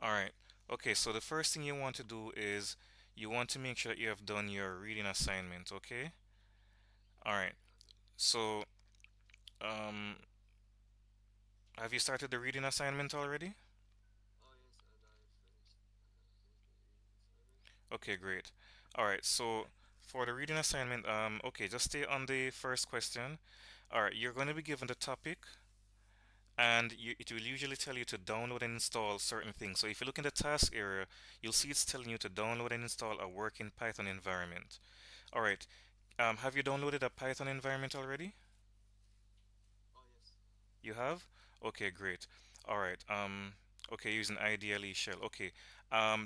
All right. Okay, so the first thing you want to do is you want to make sure that you have done your reading assignment, okay? All right. So, um, have you started the reading assignment already? Okay, great. All right. So, for the reading assignment, okay, just stay on the first question. All right, you're going to be given the topic, and it will usually tell you to download and install certain things. So if you look in the task area, you'll see it's telling you to download and install a working Python environment. All right. Have you downloaded a Python environment already? You have? Okay, great. All right. Okay, using ideally shell. Okay.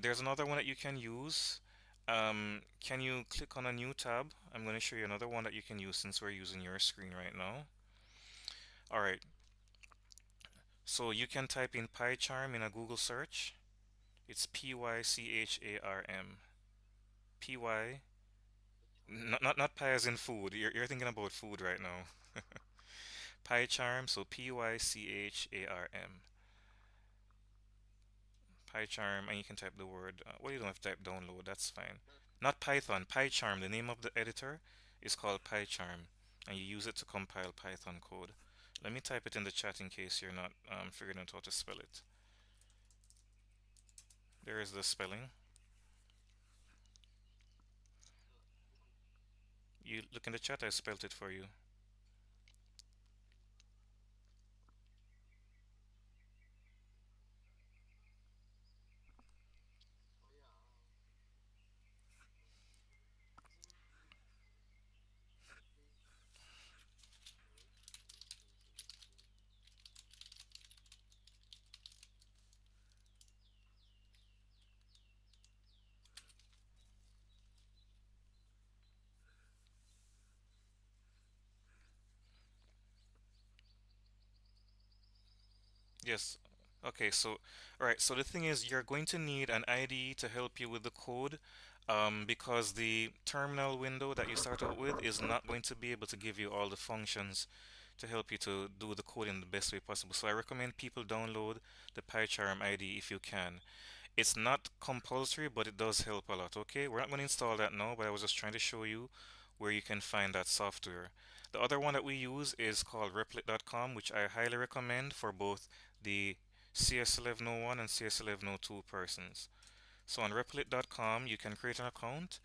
There's another one that you can use. Can you click on a new tab? I'm going to show you another one that you can use since we're using your screen right now. All right. So you can type in PyCharm in a Google search. It's PYCHARM. PY, not pie as in food. You're thinking about food right now. PyCharm, so PYCHARM. PyCharm, and you can type the word. Well, you don't have to type download. That's fine. Not Python. PyCharm. The name of the editor is called PyCharm, and you use it to compile Python code. Let me type it in the chat in case you're not figuring out how to spell it. There is the spelling. You look in the chat. I spelled it for you. Yes. Okay, so all right, so the thing is you're going to need an IDE to help you with the code because the terminal window that you start out with is not going to be able to give you all the functions to help you to do the code in the best way possible. So I recommend people download the PyCharm IDE if you can. It's not compulsory, but it does help a lot. Okay, we're not going to install that now, but I was just trying to show you where you can find that software. The other one that we use is called Replit.com, which I highly recommend for both the CS1101 and CS1102 persons. So on Replit.com, you can create an account.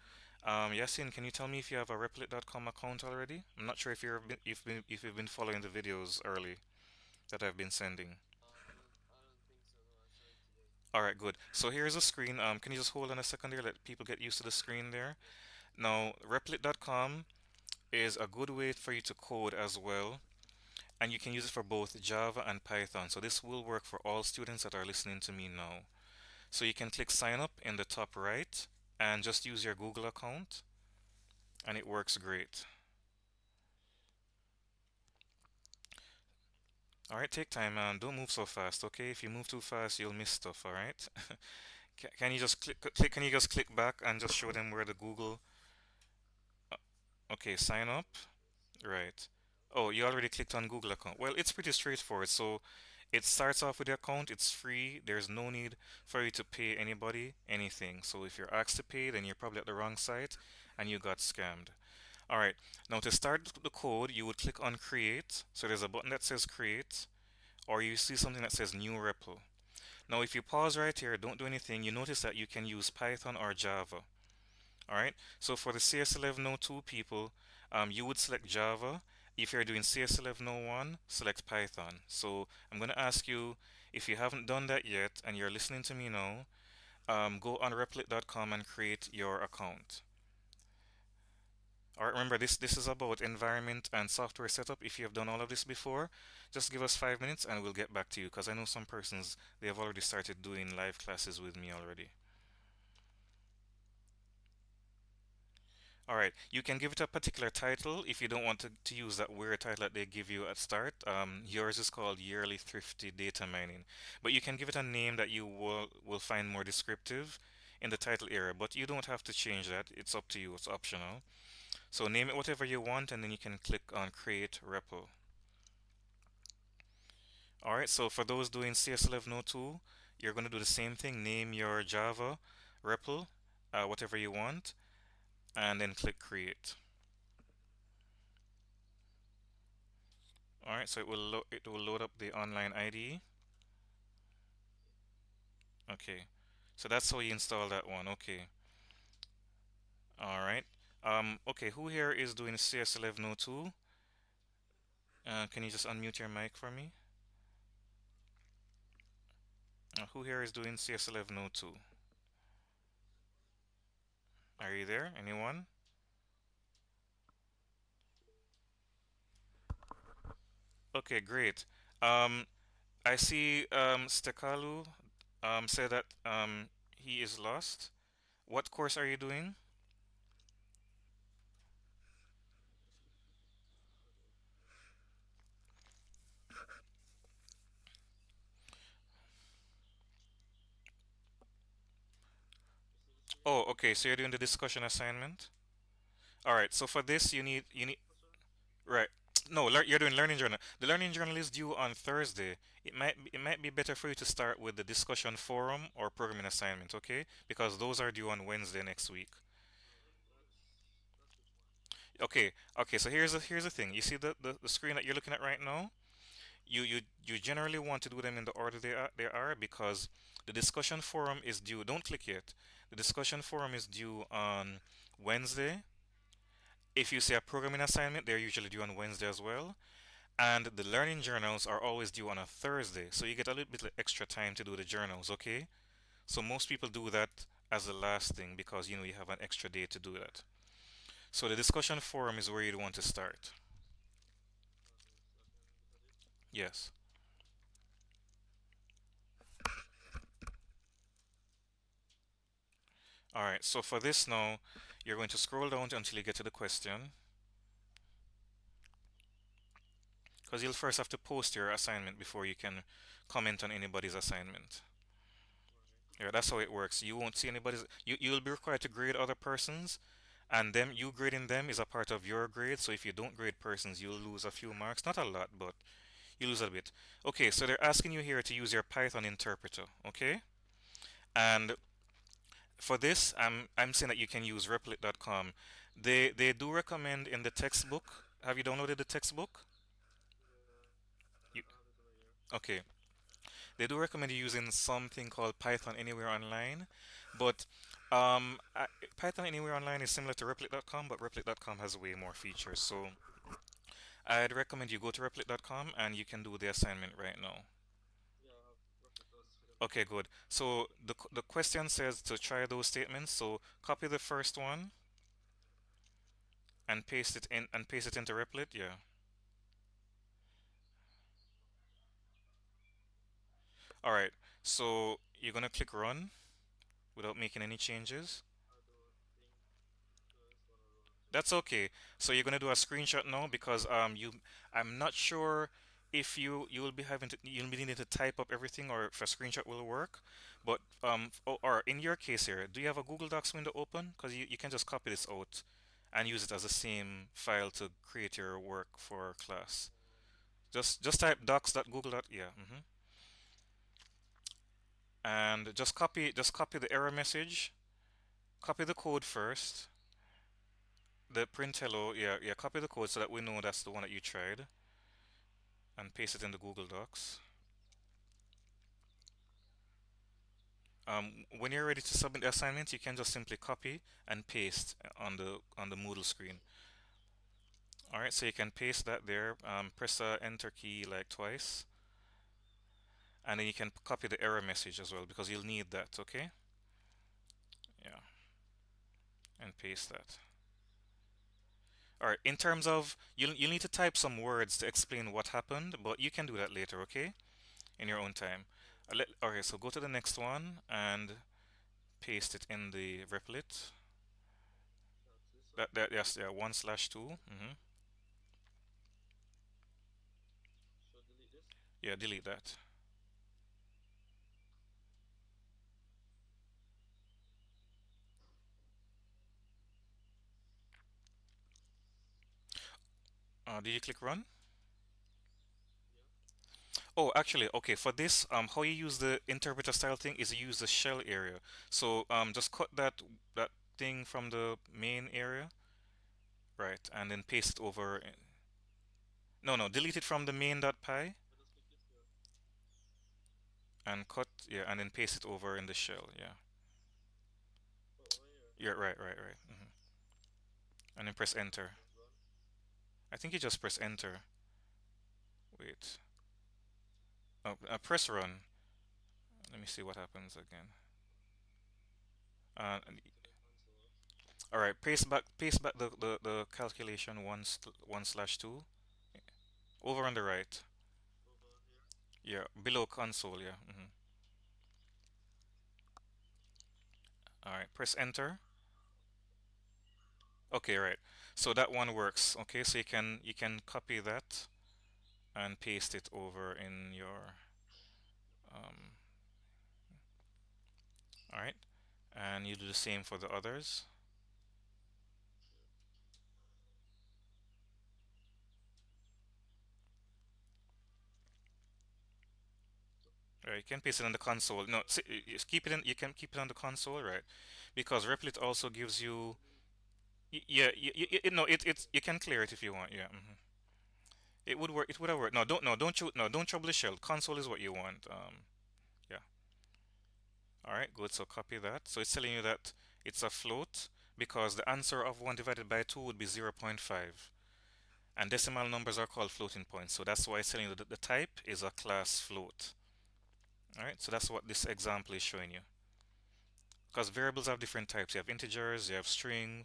Yasin, can you tell me if you have a Replit.com account already? I'm not sure if you've been following the videos early that I've been sending. All right, good. So here's a screen. Can you just hold on a second there, let people get used to the screen there? Now, Replit.com is a good way for you to code as well, and you can use it for both Java and Python. So this will work for all students that are listening to me now. So you can click sign up in the top right and just use your Google account, and it works great. All right, take time, man. Don't move so fast, okay? If you move too fast, you'll miss stuff, all right? Can you just can you just click back and just show them where the Google, okay, sign up? Right. Oh, you already clicked on Google account. Well, it's pretty straightforward. So it starts off with the account. It's free. There's no need for you to pay anybody anything. So if you're asked to pay, then you're probably at the wrong site and you got scammed. All right. Now to start the code, you would click on create. So there's a button that says create, or you see something that says new REPL. Now if you pause right here, don't do anything, you notice that you can use Python or Java. All right. So for the CS1102 people, you would select Java. If you're doing CS1101, select Python. So I'm going to ask you, if you haven't done that yet and you're listening to me now, go on replit.com and create your account. All right, remember this is about environment and software setup. If you have done all of this before, just give us 5 minutes and we'll get back to you because I know some persons they have already started doing live classes with me already. All right, you can give it a particular title if you don't want to use that weird title that they give you at start. Yours is called Yearly Thrifty Data Mining, but you can give it a name that you will find more descriptive in the title area, but you don't have to change that. It's up to you, it's optional. So name it whatever you want and then you can click on Create REPL. All right, so for those doing CS1102, you're going to do the same thing. Name your Java REPL, whatever you want, and then click create. All right, so it will load up the online IDE. Okay, so that's how you install that one. Okay, all right. Okay, who here is doing CS1102? Can you just unmute your mic for me? Who here is doing CS1102? Are you there? Anyone? Okay, great. Um, I see Stekalu said that he is lost. What course are you doing? Oh, okay, so you're doing the discussion assignment. All right, so for this you need right. No, you're doing learning journal. The learning journal is due on Thursday. It might be better for you to start with the discussion forum or programming assignment, okay? Because those are due on Wednesday next week. Okay, okay. So here's the thing. You see the screen that you're looking at right now? You generally want to do them in the order they are because the discussion forum is due. Don't click yet. The discussion forum is due on Wednesday. If you see a programming assignment, they're usually due on Wednesday as well. And the learning journals are always due on a Thursday, so you get a little bit of extra time to do the journals, okay? So most people do that as the last thing because you have an extra day to do that. So the discussion forum is where you want to start. Yes. All right. So for this now, you're going to scroll down until you get to the question because you'll first have to post your assignment before you can comment on anybody's assignment. Yeah, that's how it works. You won't see anybody's. You'll be required to grade other persons, and them you grading them is a part of your grade. So if you don't grade persons, you'll lose a few marks. Not a lot, but you lose a bit. Okay, so they're asking you here to use your Python interpreter. Okay, and for this, I'm saying that you can use Replit.com. They do recommend in the textbook. Have you downloaded the textbook? You, okay. They do recommend you using something called Python Anywhere Online, but Python Anywhere Online is similar to Replit.com, but Replit.com has way more features. So I'd recommend you go to Replit.com and you can do the assignment right now. Okay, good. So the question says to try those statements. So copy the first one and paste it into Replit. Yeah. All right. So you're gonna click run without making any changes. That's okay. So you're gonna do a screenshot now because I'm not sure if you'll be having to you'll be needing to type up everything or if a screenshot will work. But or in your case here, do you have a Google Docs window open? Because you can just copy this out and use it as the same file to create your work for class. Just type docs.google. Yeah. And just copy the error message. Copy the code first. The print hello, yeah, yeah, copy the code so that we know that's the one that you tried and paste it in the Google Docs. When you're ready to submit the assignment, you can just simply copy and paste on the Moodle screen. All right, so you can paste that there. Press the enter key like twice, and then you can copy the error message as well because you'll need that. Okay, yeah, and paste that. All right. In terms of you'll need to type some words to explain what happened, but you can do that later. Okay, in your own time. Okay, so go to the next one and paste it in the Replit. That yes, yeah, 1/2. Yeah, delete that. Did you click run? Oh, actually, okay, for this, how you use the interpreter style thing is you use the shell area. So just cut that thing from the main area, right, and then paste it over. No, no, delete it from the main.py and cut, yeah, and then paste it over in the shell, yeah. Yeah, right, right, right. And then press enter. I think you just press enter. Wait. Oh, press run. Let me see what happens again. Uh, all right, paste back the calculation one slash two over on the right. Yeah, below console. Yeah. All right, press enter. Okay, right. So that one works. Okay, so you can copy that and paste it over in your um. All right, and you do the same for the others. Right, you can paste it on the console. No, keep it in. You can keep it on the console, right? Because Replit also gives you. Yeah, no, you can clear it if you want. Yeah, it would work. It would have worked. No, don't trouble the shell. Console is what you want. Yeah. All right, good. So copy that. So it's telling you that it's a float because the answer of 1 divided by 2 would be 0.5. And decimal numbers are called floating points. So that's why it's telling you that the type is a class float. All right, so that's what this example is showing you. Because variables have different types. You have integers, you have string,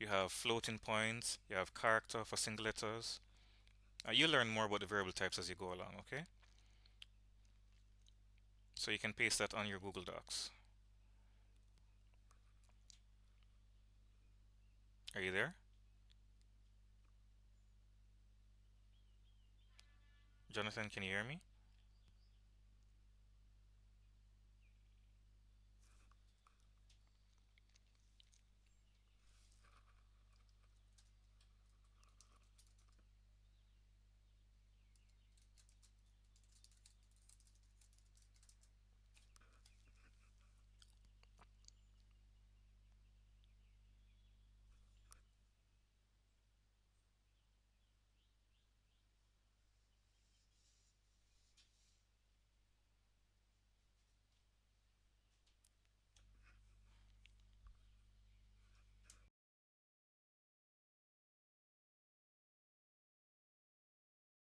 you have floating points, you have character for single letters. You'll learn more about the variable types as you go along, okay? So you can paste that on your Google Docs. Are you there? Jonathan, can you hear me?